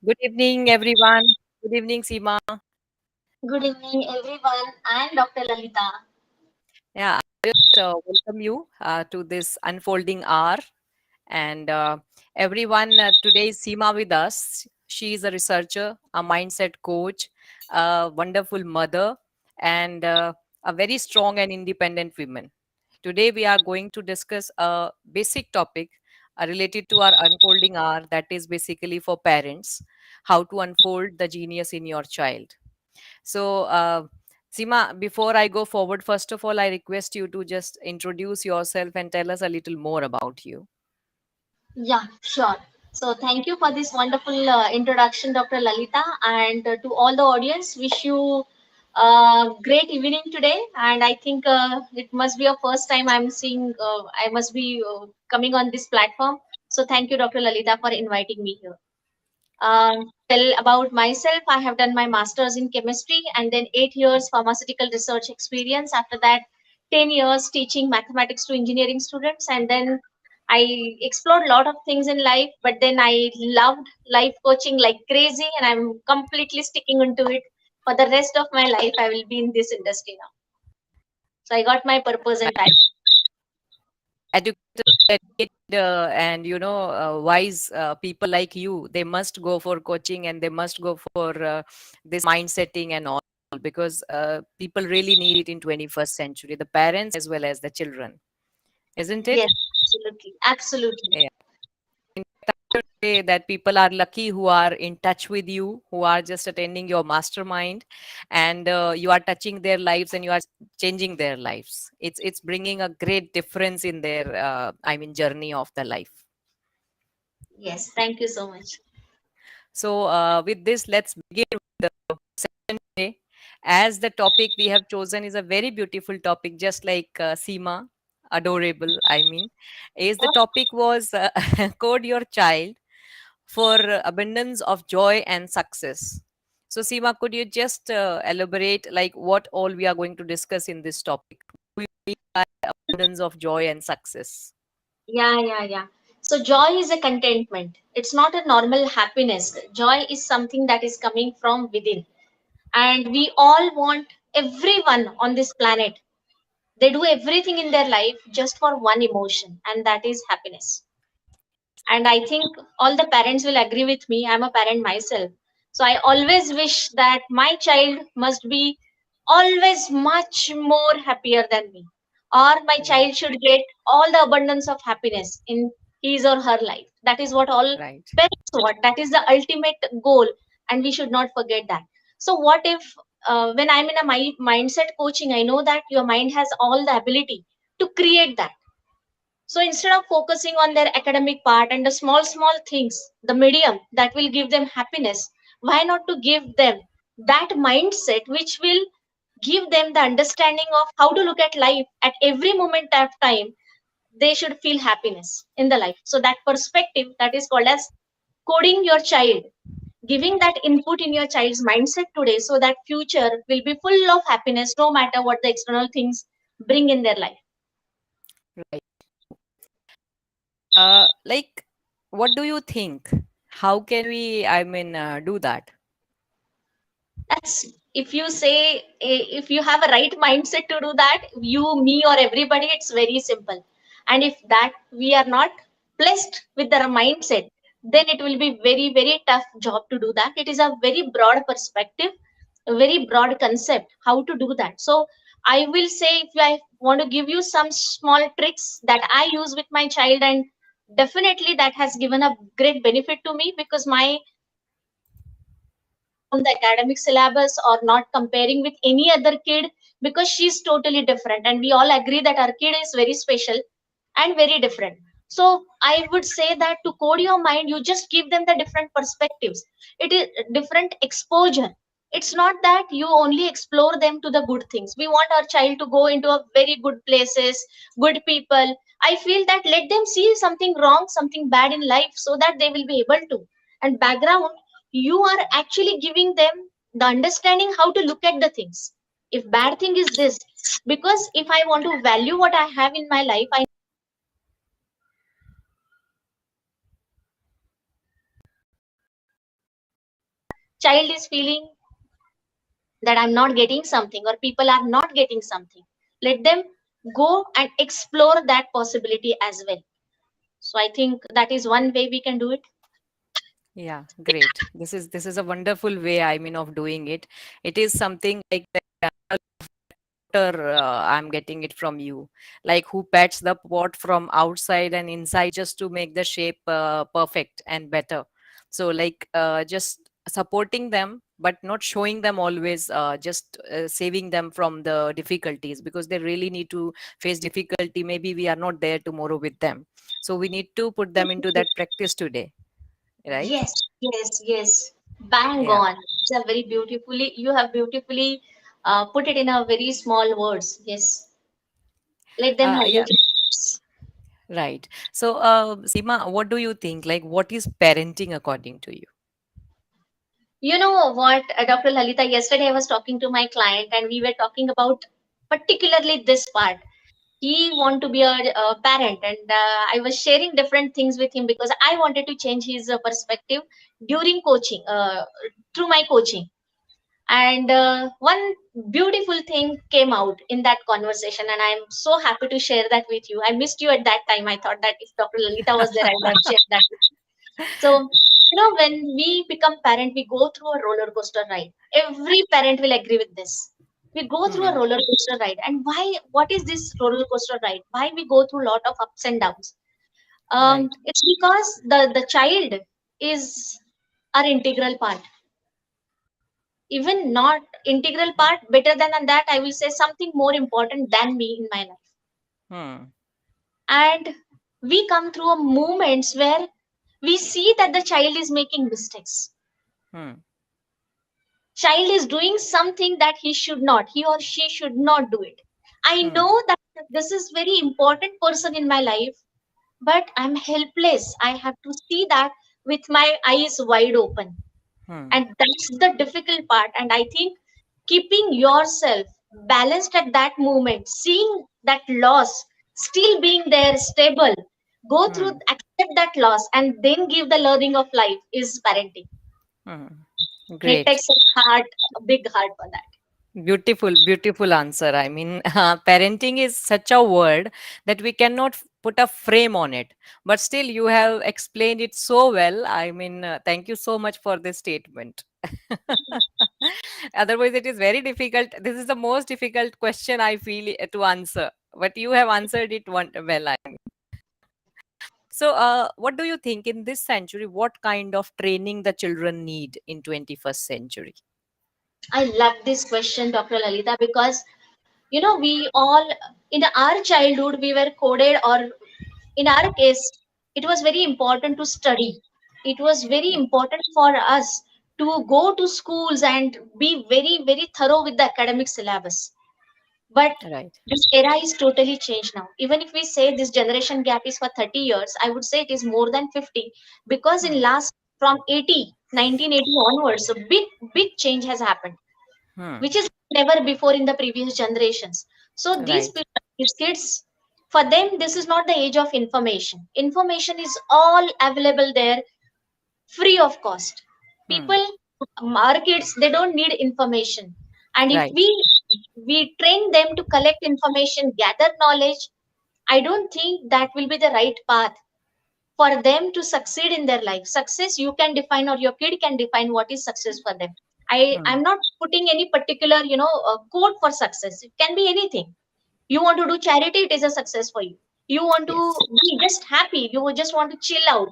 Good evening, everyone. Good evening, Seema. Good evening, everyone. I'm Dr. Lalita. Yeah, I just welcome you to this unfolding hour. And everyone, today is Seema with us. She is a researcher, a mindset coach, a wonderful mother, and a very strong and independent woman. Today, we are going to discuss a basic topic related to our unfolding hour that is basically for parents how to unfold the genius in your child. So, Seema, before I go forward, first of all, I request you to just introduce yourself and tell us a little more about you. Yeah, sure. So, thank you for this wonderful introduction, Dr. Lalita, and to all the audience, wish you a great evening today. And I think it must be a first time I'm seeing, I must be coming on this platform. So, thank you, Dr. Lalita, for inviting me here. Tell about myself. I have done my master's in chemistry and then 8 years pharmaceutical research experience. After that, 10 years teaching mathematics to engineering students. And then I explored a lot of things in life, but then I loved life coaching like crazy, and I'm completely sticking into it. For the rest of my life, I will be in this industry now. So I got my purpose and passion. Educated, and wise people like you, they must go for coaching and they must go for this mind setting and all because people really need it in 21st century. The parents as well as the children, isn't it? Yes, absolutely. Absolutely. Yeah. Say that people are lucky who are in touch with you, who are just attending your mastermind, and you are touching their lives and you are changing their lives. It's bringing a great difference in their journey of the life. Yes, thank you so much. So with this, let's begin with the session today. As the topic we have chosen is a very beautiful topic, just like Seema, adorable, is the topic was code your child for abundance of joy and success. So, Seema, could you just elaborate like what all we are going to discuss in this topic? We mean by abundance of joy and success. Yeah. So joy is a contentment. It's not a normal happiness. Joy is something that is coming from within. And we all want everyone on this planet. They do everything in their life just for one emotion, and that is happiness. And I think all the parents will agree with me. I'm a parent myself. So I always wish that my child must be always much more happier than me. Or my Right, child should get all the abundance of happiness in his or her life. That is what all right, parents want. That is the ultimate goal. And we should not forget that. So, what if when I'm in a mindset coaching, I know that your mind has all the ability to create that. So instead of focusing on their academic part and the small things, the medium that will give them happiness, why not to give them that mindset which will give them the understanding of how to look at life at every moment of time? They should feel happiness in the life. So that perspective, that is called as coding your child, giving that input in your child's mindset today so that future will be full of happiness no matter what the external things bring in their life. right. Like, what do you think? How can we, do that? That's, if you say, if you have a right mindset to do that, you, me, or everybody, it's very simple. And if that we are not blessed with the mindset, then it will be very tough job to do that. It is a very broad perspective, a very broad concept how to do that. So I will say, if I want to give you some small tricks that I use with my child, and definitely that has given a great benefit to me, because my from the academic syllabus or not comparing with any other kid, because she's totally different, and we all agree that our kid is very special and very different. So I would say that to code your mind, you just give them the different perspectives. It is different exposure. It's not that you only explore them to the good things. We want our child to go into a very good places, good people. I feel that let them see something wrong, something bad in life, so that they will be able to. And background, you are actually giving them the understanding how to look at the things. If bad thing is this, because if I want to value what I have in my life, I child is feeling that I'm not getting something or people are not getting something, let them go and explore that possibility as well. So I think that is one way we can do it. Yeah, great. This is a wonderful way, I mean, of doing it. It is something like I'm getting it from you, like who pats the pot from outside and inside just to make the shape perfect and better. So like just supporting them but not showing them always, just saving them from the difficulties, because they really need to face difficulty. Maybe we are not there tomorrow with them, so we need to put them into that practice today, right? Yes, yes, yes. Bang Yeah. on. It's a very beautifully, you have beautifully put it in a very small words. Yes. Let them have the Yeah. chance. Right. So, Seema, what do you think? Like, what is parenting according to you? You know what, Dr. Lalita, yesterday I was talking to my client and we were talking about particularly this part. He want to be a parent and I was sharing different things with him because I wanted to change his perspective during coaching, through my coaching. And one beautiful thing came out in that conversation, and I'm so happy to share that with you. I missed you at that time. I thought that if Dr. Lalita was there, I would have shared that with you. So, when we become parent, we go through a roller coaster ride. Every parent will agree with this. We go through a Hmm. roller coaster ride. And why? What is this roller coaster ride? Why we go through a lot of ups and downs? Right. It's because the child is our integral part. Even not integral part, better than that, I will say something more important than me in my life. Hmm. And we come through a moments where we see that the child is making mistakes, Hmm. child is doing something that he or she should not do it. I Hmm. know that this is very important person in my life, but I'm helpless. I have to see that with my eyes wide open, Hmm. and that's the difficult part. And I think keeping yourself balanced at that moment, seeing that loss, still being there stable, go through, Hmm. accept that loss, and then give the learning of life is parenting. Hmm. And it Great. takes a big heart for that. Beautiful, beautiful answer. I mean, parenting is such a word that we cannot put a frame on it. But still, you have explained it so well. I mean, thank you so much for this statement. Otherwise, it is very difficult. This is the most difficult question I feel to answer. But you have answered it well. So, what do you think in this century? What kind of training the children need in 21st century? I love this question, Dr. Lalita, because we all, in our childhood, we were coded, or in our case, it was very important to study. It was very Mm. important for us to go to schools and be very very thorough with the academic syllabus. But Right. this era is totally changed now. Even if we say this generation gap is for 30 years, I would say it is more than 50, because in Hmm. last, from 1980 onwards, a big change has happened, Hmm. which is never before in the previous generations. So these Right. people, these kids, for them, this is not the age of information. Information is all available there, free of cost. Hmm. People, our kids, they don't need information. And if Right. we train them to collect information, gather knowledge, I don't think that will be the right path for them to succeed in their life. Success you can define, or your kid can define what is success for them. I'm Hmm. not putting any particular code for success. It can be anything. You want to do charity, it is a success for you. You want to Yes. be just happy, you just want to chill out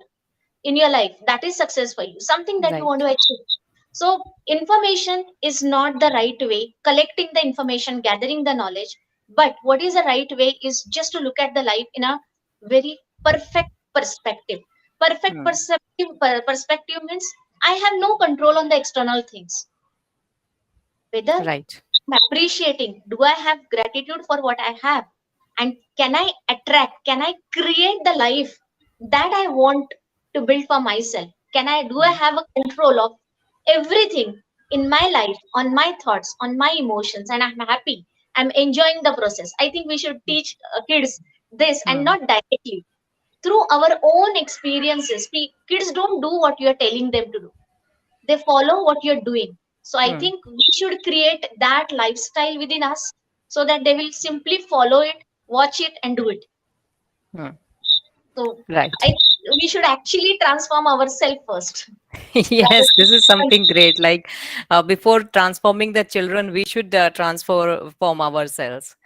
in your life, that is success for you, something that you want Right. to achieve. So information is not the right way, collecting the information, gathering the knowledge. But what is the right way is just to look at the life in a very perfect perspective. Perfect Hmm. perspective means I have no control on the external things, whether Right. I'm appreciating, do I have gratitude for what I have, and can I attract, can I create the life that I want to build for myself? Can I, do I Hmm. have a control of everything in my life, on my thoughts, on my emotions, and I'm happy, I'm enjoying the process? I think we should teach kids this, and Hmm. not directly, through our own experiences. Kids don't do what you are telling them to do. they follow what you're doing. So I Hmm. think we should create that lifestyle within us so that they will simply follow it, watch it, and do it. Hmm. So Right. I we should actually transform ourselves first. That Yes, this is is something great. Like before transforming the children, we should transform ourselves.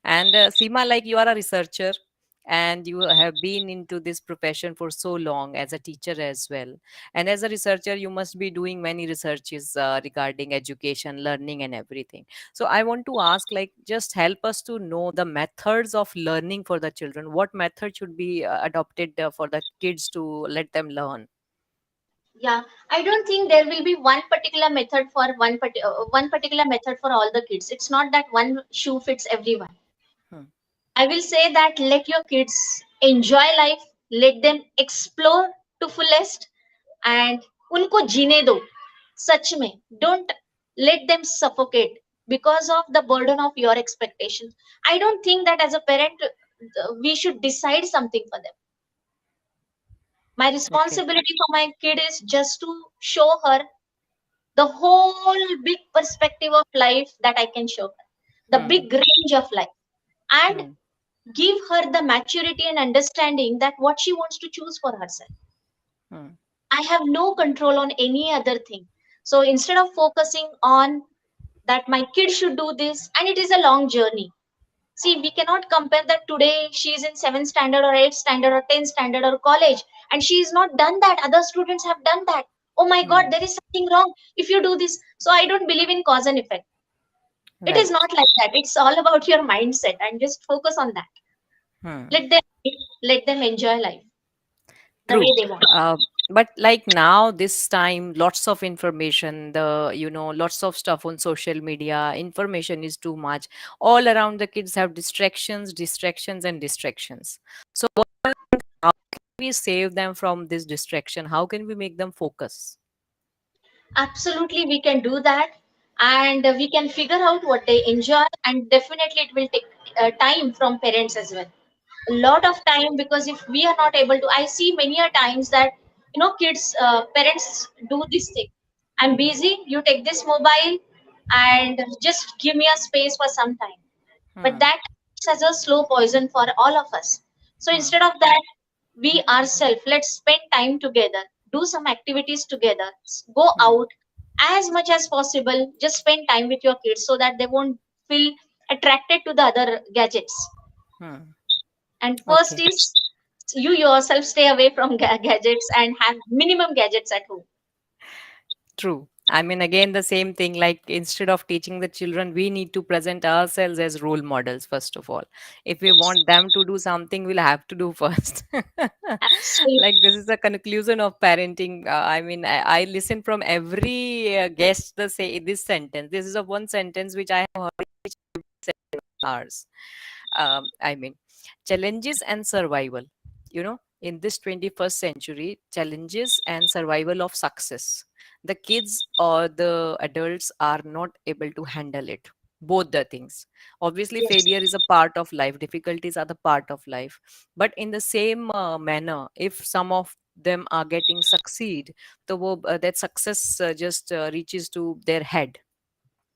And Seema, like you are a researcher and you have been into this profession for so long as a teacher as well. And as a researcher, you must be doing many researches regarding education, learning, and everything. So I want to ask, like, just help us to know the methods of learning for the children. What method should be adopted for the kids to let them learn? Yeah, I don't think there will be one particular method for one particular method for all the kids. It's not that one shoe fits everyone. Hmm. I will say that let your kids enjoy life, let them explore to fullest, and उनको जीने दो. सच में, don't let them suffocate because of the burden of your expectations. I don't think that as a parent we should decide something for them. My Okay. responsibility for my kid is just to show her the whole big perspective of life that I can show her, the Hmm. big range of life, and Hmm. give her the maturity and understanding that what she wants to choose for herself. Hmm. I have no control on any other thing. So instead of focusing on that my kid should do this, and it is a long journey. See, we cannot compare that today she is in 7th standard or 8th standard or 10th standard or college, and she is not done that. Other students have done that. Oh my God, Hmm. there is something wrong if you do this. So I don't believe in cause and effect. It is Right. not like that. It's all about your mindset and just focus on that. Hmm. Let them let them enjoy life the way True. they want. Uh, but like now, this time, lots of information, lots of stuff on social media, information is too much. All around the kids have distractions, distractions, and distractions. So, how can we save them from this distraction? How can we make them focus? Absolutely, we can do that, and we can figure out what they enjoy, and definitely it will take time from parents as well. A lot of time, because if we are not able to, I see many a times that kids, parents do this thing. I'm busy. You take this mobile, and just give me a space for some time. But Hmm. that acts as a slow poison for all of us. So Hmm. instead of that, we ourselves, let's spend time together, do some activities together, go Hmm. out as much as possible, just spend time with your kids so that they won't feel attracted to the other gadgets. Hmm. And first Okay. is you yourself stay away from gadgets and have minimum gadgets at home. True. I mean, again, the same thing. Like, instead of teaching the children, we need to present ourselves as role models, first of all. If we want them to do something, we'll have to do first. Absolutely. Like, this is the conclusion of parenting. I mean, I listen from every guest the say this sentence. This is a one sentence which I have heard hours. I mean, challenges and survival. In this 21st century, challenges and survival of success. The kids or the adults are not able to handle it. Both the things. Obviously, Yes. failure is a part of life, difficulties are the part of life. But in the same manner, if some of them are getting succeed, that success just reaches to their head.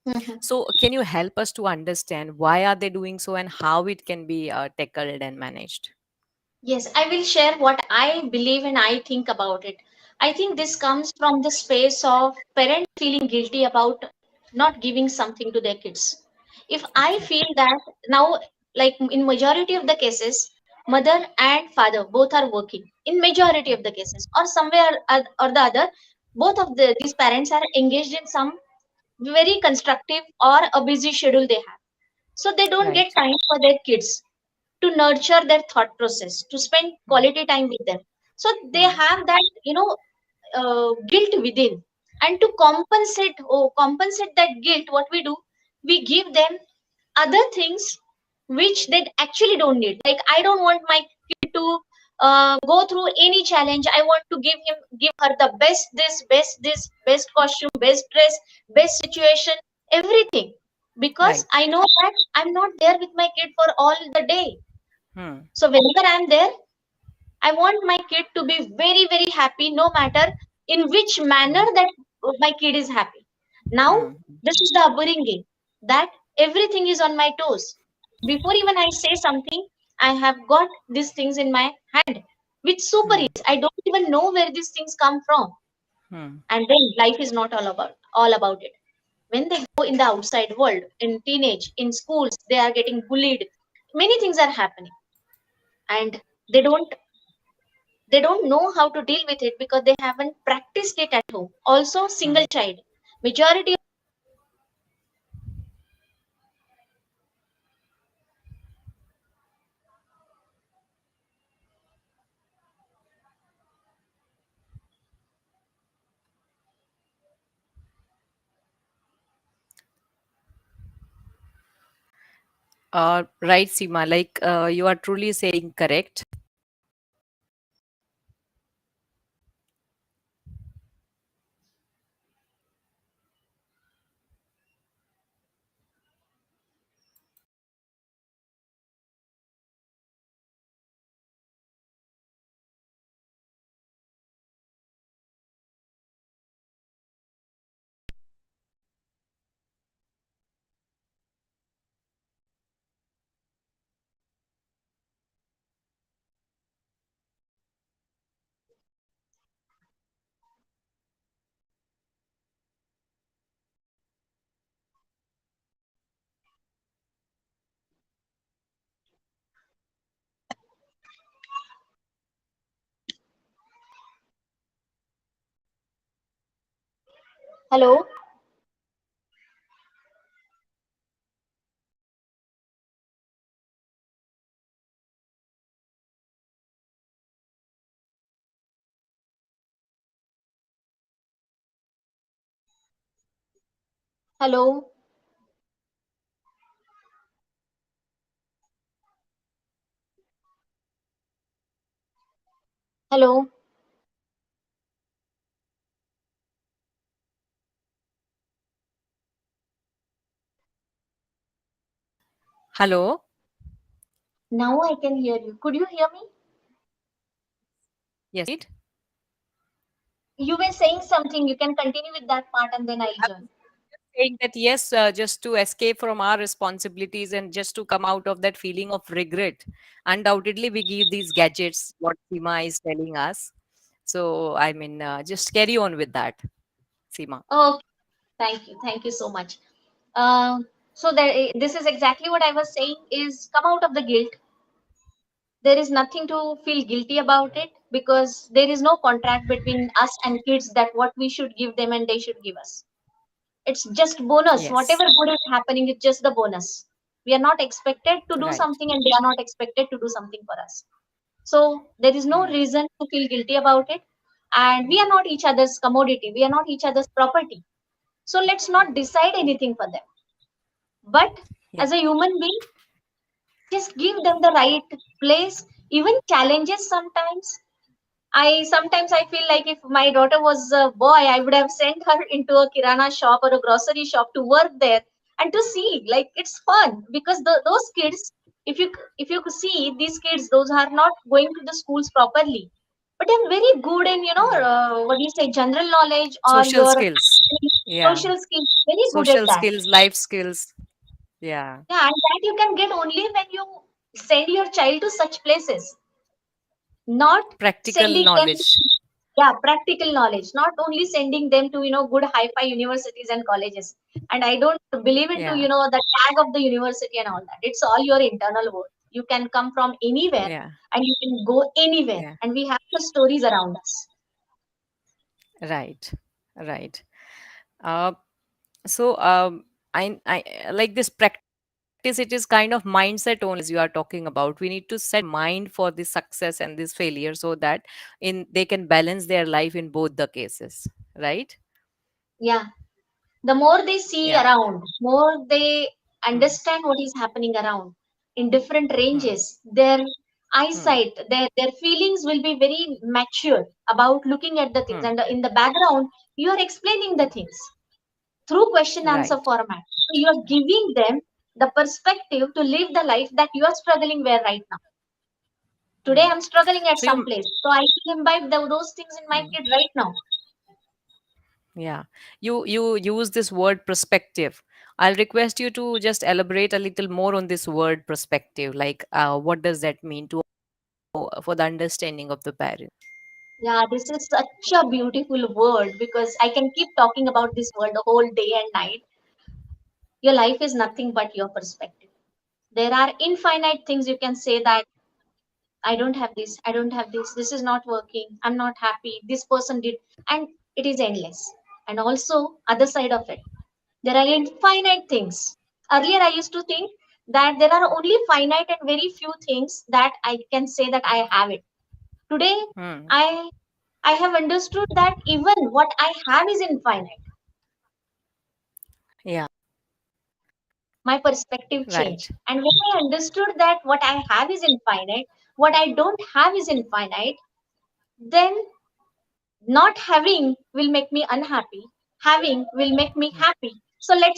Mhm. So, can you help us to understand why are they doing so and how it can be tackled and managed? Yes, I will share what I believe and I think about it. I think this comes from the space of parents feeling guilty about not giving something to their kids. If I Okay. feel that now, like in majority of the cases, mother and father both are working. In majority of the cases, or somewhere or the other, both of these parents are engaged in some very constructive or a busy schedule they have. So they don't get Right. time for their kids to nurture their thought process, to spend Hmm. quality time with them. So they Hmm. have that, guilt within. And to compensate that guilt, what we do, we give them other things which they actually don't need. Like, I don't want my kid to go through any challenge. I want to give her the best this, best costume, best dress, best situation, everything. Because Right. I know that I'm not there with my kid for all the day. Hmm. So whenever I'm there, I want my kid to be very, very happy, no matter in which manner Hmm. that my kid is happy. Now Hmm. this is the upbringing, that everything is on my toes. Before even I say something, I have got these things in my hand with super Hmm. ease. I don't even know where these things come from. Hmm. And then life is not all about it. When they go in the outside world, in teenage, in schools, they are getting bullied. Many things are happening, and they don't they don't know how to deal with it because they haven't practiced it at home. Also, single Hmm. child. Majority. Right, Seema. Like you are truly saying correct. Hello, hello, hello. Hello. Now I can hear you. Could you hear me? Yes, proceed. You were saying something. You can continue with that part, and then I'll I join. was saying that yes, just to escape from our responsibilities and just to come out of that feeling of regret, undoubtedly we give these gadgets. What Seema is telling us. So I mean, just carry on with that, Seema. Oh, thank you so much. Uh, so this is exactly what I was saying. Is come out of the guilt. There is nothing to feel guilty about it because there is no contract between us and kids that what we should give them and they should give us. It's just bonus. Yes. Whatever good is happening, it's just the bonus. We are not expected to do Right. something and they are not expected to do something for us. So there is no Hmm. reason to feel guilty about it. And we are not each other's commodity. We are not each other's property. So let's not decide anything for them. But Yeah. as a human being, just give them the right place, even challenges sometimes. I feel like if my daughter was a boy, I would have sent her into a kirana shop or a grocery shop to work there and to see. Like it's fun because those kids, if you could see these kids, those are not going to the schools properly, but they're very good in Hmm. what do you say, general knowledge or Social your skills. Yeah. social skills. Very good at Social that. skills, life skills. Yeah. Yeah, and that you can get only when you send your child to such places, not Practical sending them. knowledge. Yeah, practical knowledge, not only sending them to good hi-fi universities and colleges. And I don't believe into Yeah. the tag of the university and all that. It's all your internal work. You can come from anywhere Yeah. and you can go anywhere, Yeah. and we have the stories around us. Right. Right. Uh, so I like this practice. It is kind of mindset only, as you are talking about. We need to set our mind for this success and this failure so that in they can balance their life in both the cases. Right? Yeah, the more they see Yeah. around, more they Hmm. understand what is happening around in different Hmm. ranges. Their Hmm. eyesight, their feelings will be very mature about looking at the things. Hmm. And in the background, you are explaining the things through question answer Right. format. So you are giving them the perspective to live the life that you are struggling where right now. Today Hmm. I'm struggling at So some you. place. So I can imbibe those things in my Hmm. kid right now. Yeah, you use this word perspective. I'll request you to just elaborate a little more on this word perspective. Like, what does that mean to for the understanding of the parent? Yeah, this is such a beautiful word because I can keep talking about this word the whole day and night. Your life is nothing but your perspective. There are infinite things you can say that I don't have this, I don't have this is not working, I'm not happy, this person did, and it is endless. And also, other side of it, there are infinite things. Earlier, I used to think that there are only finite and very few things that I can say that I have it. Today, Hmm. I I have understood that even what I have is infinite. Yeah. My perspective Right. changed. And when I understood that what I have is infinite, what I don't have is infinite, then not having will make me unhappy. Having will make me happy. So let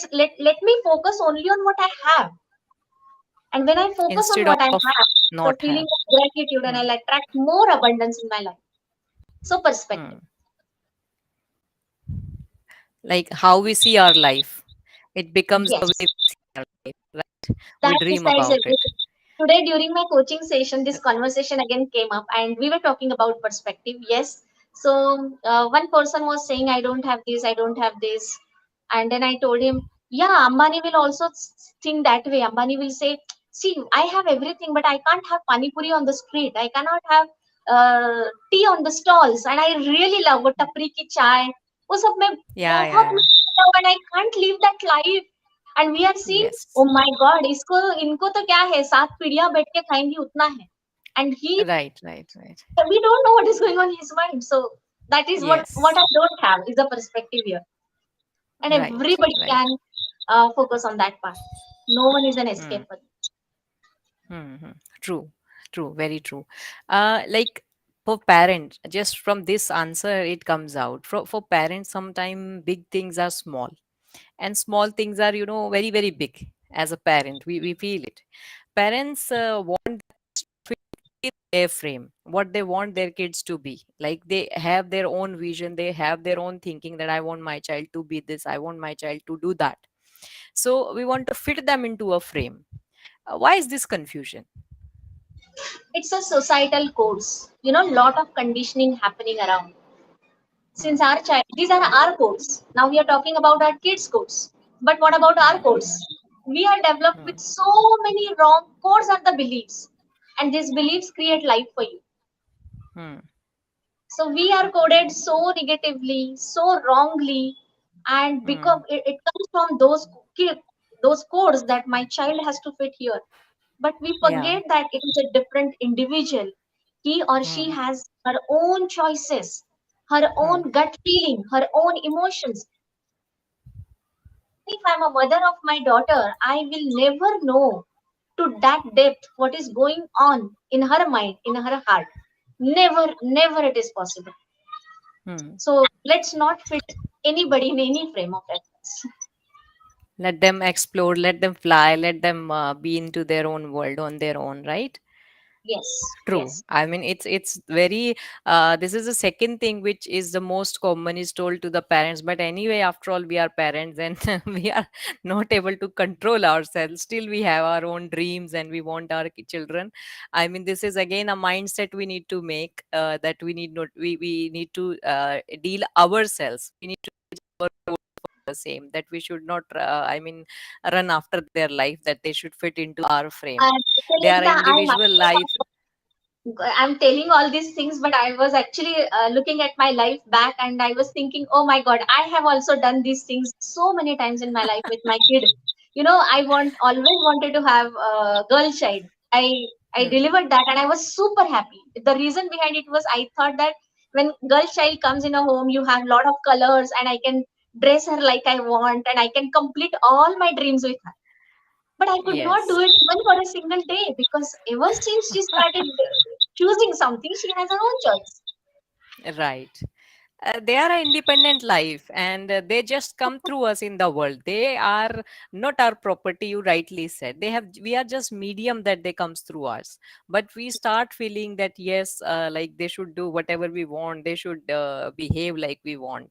me focus only on what I have. And when I focus on Instead what I of have, the not feeling have. of gratitude and Hmm. I'll attract more abundance in my life. So perspective. Hmm. Like how we see our life, it becomes the way Yes. we see our life, right? We That dream decides about it. everything. Today, during my coaching session, this conversation again came up, and we were talking about perspective. Yes. So, one person was saying, I don't have this, I don't have this. And then I told him, yeah, Ambani will also think that way. Ambani will say, see, I have everything, but I can't have pani puri on the street. I cannot have tea on the stalls. And I really love वो टपरी की चाय. वो सब मैं Yeah, बहुत yeah, miss करता हूँ, and I can't live that life. And we are yeah. seeing, oh Yes. my God, इसको इनको तो क्या है, 7 पीढ़ियां बैठ के खाएंगी उतना है. And Right, right, right. we don't know what is going on in his mind. So that is what Yes. I don't have is a perspective here, and Right, everybody right. can focus on that part. No one is an Hmm. escape for this. Hmm. True, true, very true. Like for parents, just from this answer, it comes out. For parents, sometimes big things are small, and small things are, very, very big. As a parent, we feel it. Parents want their frame, what they want their kids to be. Like they have their own vision, they have their own thinking that I want my child to be this, I want my child to do that. So we want to fit them into a frame. Why is this confusion? It's a societal codes. Lot of conditioning happening around. Since Hmm. our child, these are our codes. Now we are talking about our kids' codes. But what about our Hmm. codes? We are developed Hmm. with so many wrong codes are the beliefs, and these beliefs create life for you. Hmm. So we are coded so negatively, so wrongly, and because Hmm. it comes from those codes that my child has to fit here. But we Yeah. forget that it is a different individual. He or she Hmm. has her own choices, her Hmm. own gut feeling, her own emotions. If I'm a mother of my daughter, I will never know to that depth what is going on in her mind, in her heart. Never, never it is possible. Hmm. So let's not fit anybody in any frame of reference. Let them explore, let them fly, let them be into their own world on their own, right? Yes, True. yes. I mean, it's very. This is the second thing which is the most common is told to the parents. But anyway, after all, we are parents and we are not able to control ourselves. Still, we have our own dreams and we want our children. I mean, this is again a mindset we need to make. That we need not we need to deal ourselves. We need to the same that we should not. I mean, run after their life. That they should fit into our frame. And They are Lisa, individual life. I'm telling all these things, but I was actually looking at my life back and I was thinking, oh my God, I have also done these things so many times in my life with my kid. I always wanted to have a girl child. I Hmm. delivered that and I was super happy. The reason behind it was I thought that when girl child comes in a home, you have a lot of colors and I can dress her like I want and I can complete all my dreams with her. But I could not do Yes. it even for a single day because ever since she started choosing something, she has her own choice. Right. They are an independent life and they just come through us in the world. They are not our property, you rightly said. We are just medium that they comes through us. But we start feeling that yes, like they should do whatever we want, they should behave like we want.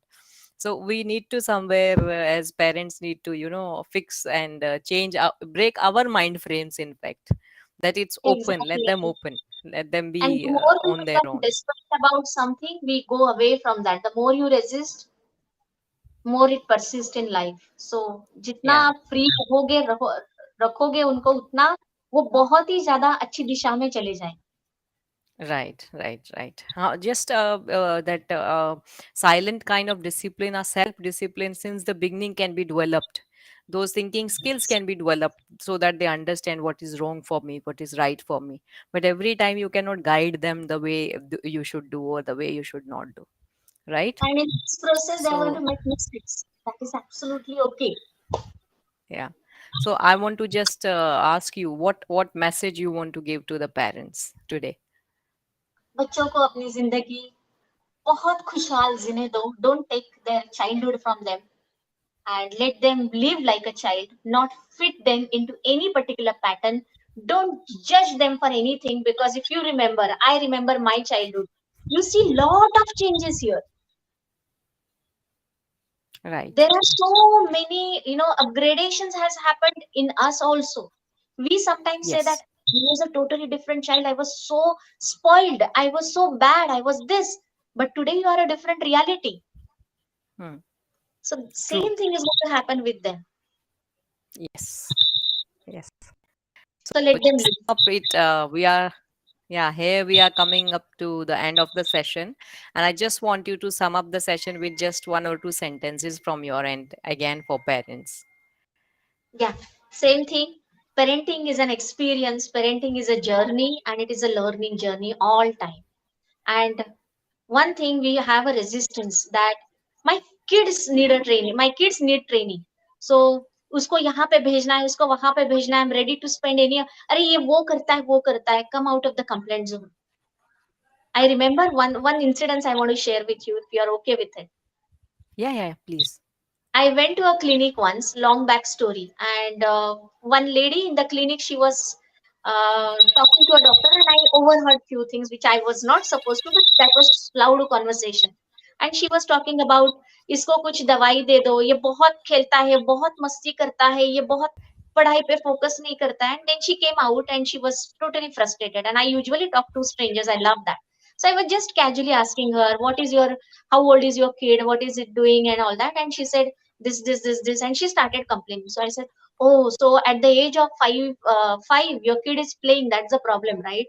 So we need to somewhere, as parents, need to, fix and change, break our mind frames, in fact, that it's open, let Exactly. them open, let them And be the more you on their become own. desperate about something, we go away from that. The more you resist, more it persists in life. So जितना Yeah. आप free रखोगे उनको उतना वो बहुत ही ज्यादा अच्छी दिशा में चले जाएंगे. Right, right, right. Just that silent kind of discipline or self discipline since the beginning can be developed. Those thinking skills can be developed so that they understand what is wrong for me, what is right for me. But every time you cannot guide them the way you should do or the way you should not do. Right? And in this process, they are going to So, make mistakes. That is absolutely okay. yeah. So I want to just ask you what message you want to give to the parents today. बच्चों को अपनी जिंदगी बहुत खुशहाल जीने दो. Don't take their childhood from them and let them live like a child, not fit them into any particular pattern. Don't judge them for anything because if you remember, I remember my childhood. You see lot of changes here. Right. There are so many, upgradations has happened in us also. We sometimes say that Yes. I was a totally different child. I was so spoiled. I was so bad. I was this. But today you are a different reality. Hmm. So True. same thing is going to happen with them. Yes. Yes. So So let them just live. sum up it. We are, yeah, here we are coming up to the end of the session, and I just want you to sum up the session with just one or two sentences from your end again for parents. Yeah, same thing. Parenting is an experience. Parenting is a journey, and it is a learning journey all time. And one thing we have a resistance that my kids need a training. My kids need training. So उसको यहाँ पे भेजना है, उसको वहां पे भेजना है. I'm ready to spend any. अरे ये वो करता है, वो करता है. Come out of the complaint zone. I remember one incident I want to share with you if you are okay with it. Yeah, yeah, please. I went to a clinic once, long back story, and one lady in the clinic, she was talking to a doctor, and I overheard few things which I was not supposed to, but that was loud conversation. And she was talking about इसको कुछ दवाई दे दो, ये बहुत खेलता है, बहुत मस्ती करता है, ये बहुत पढ़ाई पे फोकस नहीं करता है. And then she came out and she was totally frustrated. And I usually talk to strangers. I love that. So I was just casually asking her, "What is your how old is your kid? What is it doing?" and all that. And she said, this, and she started complaining. So I said, oh, so at the age of five, your kid is playing. That's the problem, right?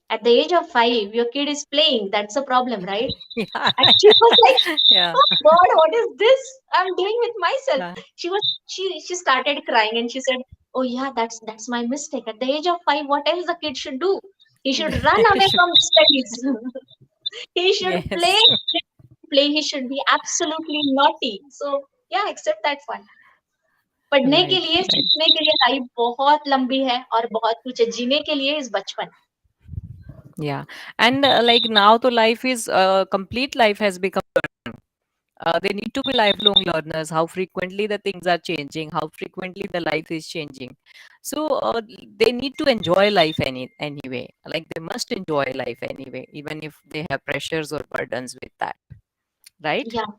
At the age of 5, your kid is playing. That's the problem, right? Yeah, And she was like, yeah, oh God, what is this I'm doing with myself? yeah. She started crying and she said, oh yeah, that's my mistake. At the age of 5, what else the kid should do? He should run away from the studies. He should play, Yes. play. He should be absolutely naughty. So yeah, accept that one. पढ़ने के Right, लिए, right. सीखने के लिए life बहुत लंबी है और बहुत कुछ है. जीने के लिए इस बचपन. Yeah. And like now the life is complete life has become, they need to be lifelong learners, how frequently the things are changing, how frequently the life is changing. So they need to enjoy life anyway, like they must enjoy life anyway, even if they have pressures or burdens with that, right? Yeah,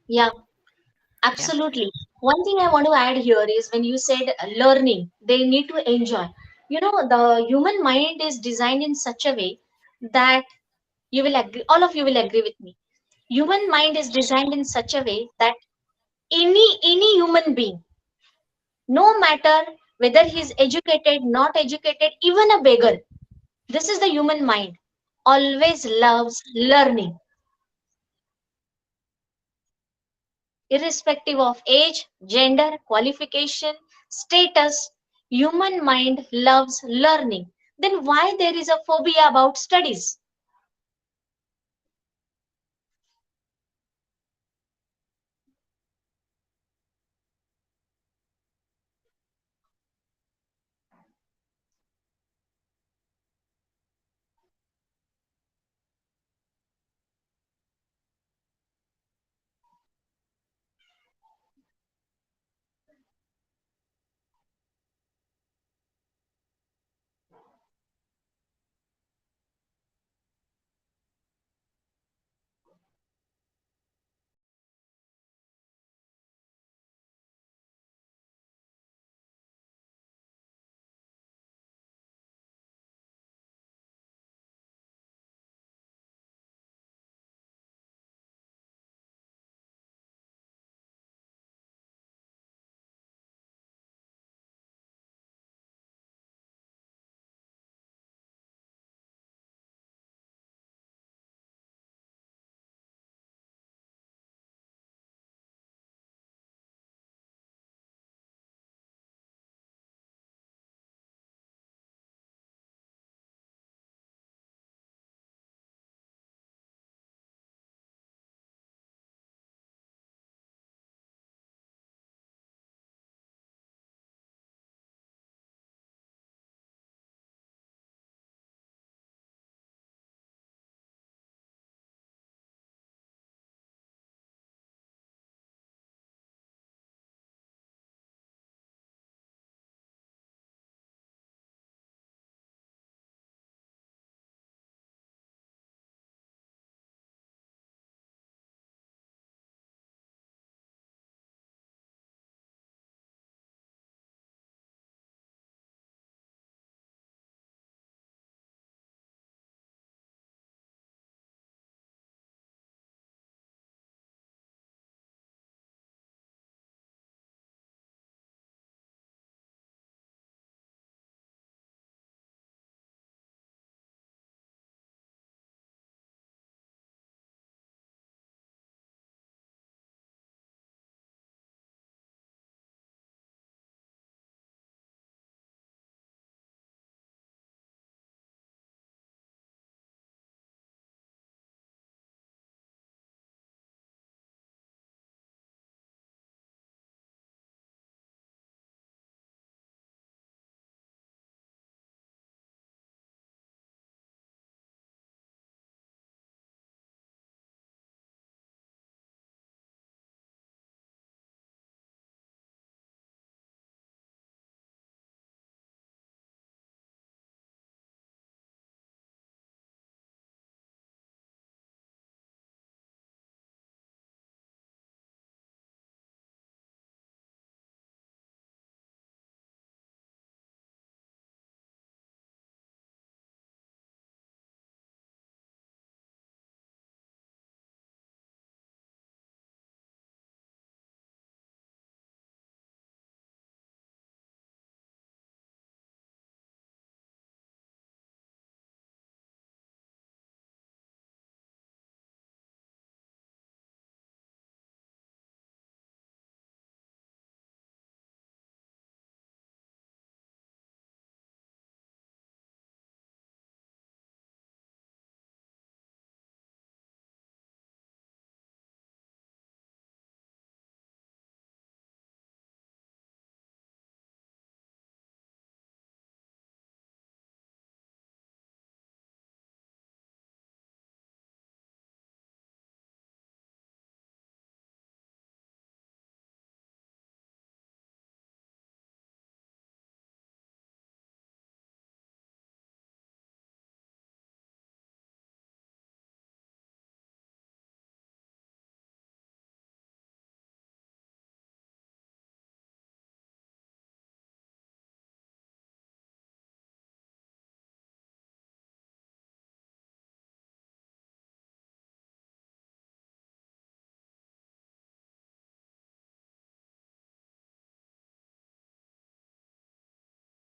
yeah, Yeah. absolutely. One thing I want to add here is when you said learning, they need to enjoy. The human mind is designed in such a way that you will agree, all of you will agree with me. Human mind is designed in such a way that any human being, no matter whether he is educated, not educated, even a beggar, this is the human mind, always loves learning, irrespective of age, gender, qualification, status. Human mind loves learning. Then why there is a phobia about studies?